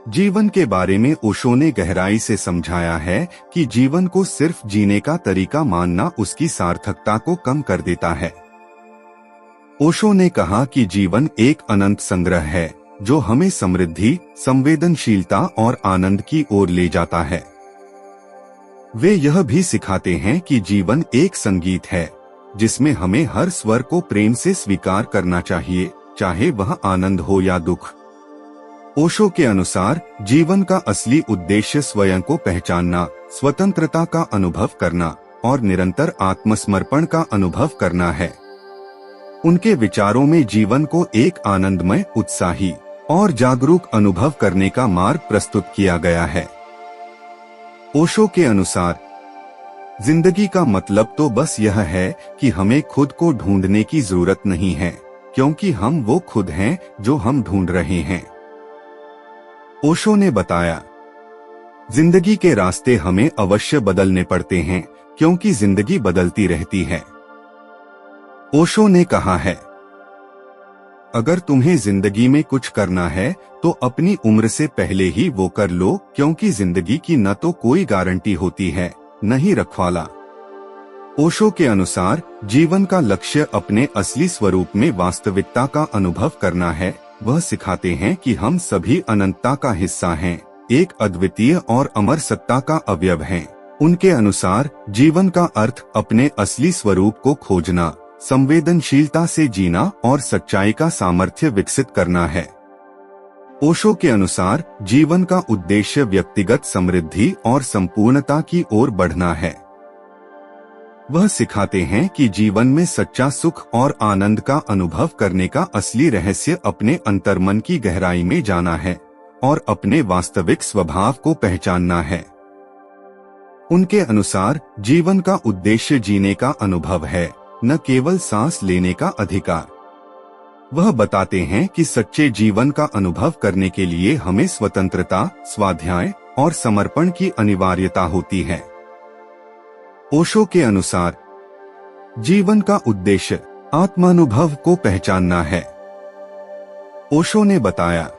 जीवन के बारे में ओशो ने गहराई से समझाया है कि जीवन को सिर्फ जीने का तरीका मानना उसकी सार्थकता को कम कर देता है। ओशो ने कहा कि जीवन एक अनंत संग्रह है जो हमें समृद्धि, संवेदनशीलता और आनंद की ओर ले जाता है। वे यह भी सिखाते हैं कि जीवन एक संगीत है जिसमें हमें हर स्वर को प्रेम से स्वीकार करना चाहिए, चाहे वह आनंद हो या दुख। ओशो के अनुसार जीवन का असली उद्देश्य स्वयं को पहचानना, स्वतंत्रता का अनुभव करना और निरंतर आत्मसमर्पण का अनुभव करना है। उनके विचारों में जीवन को एक आनंदमय, उत्साही और जागरूक अनुभव करने का मार्ग प्रस्तुत किया गया है। ओशो के अनुसार जिंदगी का मतलब तो बस यह है कि हमें खुद को ढूंढने की जरूरत नहीं है, क्योंकि हम वो खुद हैं जो हम ढूंढ रहे हैं। ओशो ने बताया, जिंदगी के रास्ते हमें अवश्य बदलने पड़ते हैं क्योंकि जिंदगी बदलती रहती है। ओशो ने कहा है, अगर तुम्हें जिंदगी में कुछ करना है तो अपनी उम्र से पहले ही वो कर लो, क्योंकि जिंदगी की न तो कोई गारंटी होती है, न ही रखवाला। ओशो के अनुसार जीवन का लक्ष्य अपने असली स्वरूप में वास्तविकता का अनुभव करना है। वह सिखाते हैं कि हम सभी अनंतता का हिस्सा हैं, एक अद्वितीय और अमर सत्ता का अवयव हैं। उनके अनुसार जीवन का अर्थ अपने असली स्वरूप को खोजना, संवेदनशीलता से जीना और सच्चाई का सामर्थ्य विकसित करना है। ओशो के अनुसार जीवन का उद्देश्य व्यक्तिगत समृद्धि और संपूर्णता की ओर बढ़ना है। वह सिखाते हैं कि जीवन में सच्चा सुख और आनंद का अनुभव करने का असली रहस्य अपने अंतर्मन की गहराई में जाना है और अपने वास्तविक स्वभाव को पहचानना है। उनके अनुसार जीवन का उद्देश्य जीने का अनुभव है, न केवल सांस लेने का अधिकार। वह बताते हैं कि सच्चे जीवन का अनुभव करने के लिए हमें स्वतंत्रता, स्वाध्याय और समर्पण की अनिवार्यता होती है। ओशो के अनुसार जीवन का उद्देश्य आत्मानुभव को पहचानना है। ओशो ने बताया,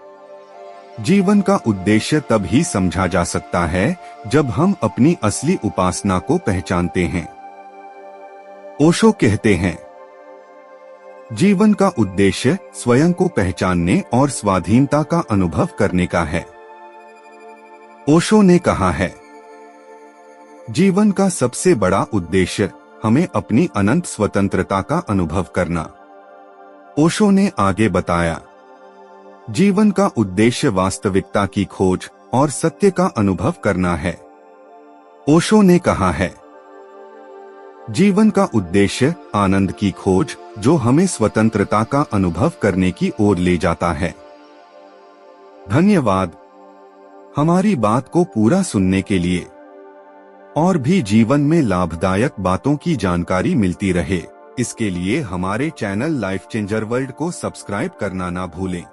जीवन का उद्देश्य तब ही समझा जा सकता है जब हम अपनी असली उपासना को पहचानते हैं। ओशो कहते हैं, जीवन का उद्देश्य स्वयं को पहचानने और स्वाधीनता का अनुभव करने का है। ओशो ने कहा है, जीवन का सबसे बड़ा उद्देश्य हमें अपनी अनंत स्वतंत्रता का अनुभव करना। ओशो ने आगे बताया, जीवन का उद्देश्य वास्तविकता की खोज और सत्य का अनुभव करना है। ओशो ने कहा है, जीवन का उद्देश्य आनंद की खोज जो हमें स्वतंत्रता का अनुभव करने की ओर ले जाता है। धन्यवाद हमारी बात को पूरा सुनने के लिए। और भी जीवन में लाभदायक बातों की जानकारी मिलती रहे, इसके लिए हमारे चैनल लाइफ चेंजर वर्ल्ड को सब्सक्राइब करना ना भूलें।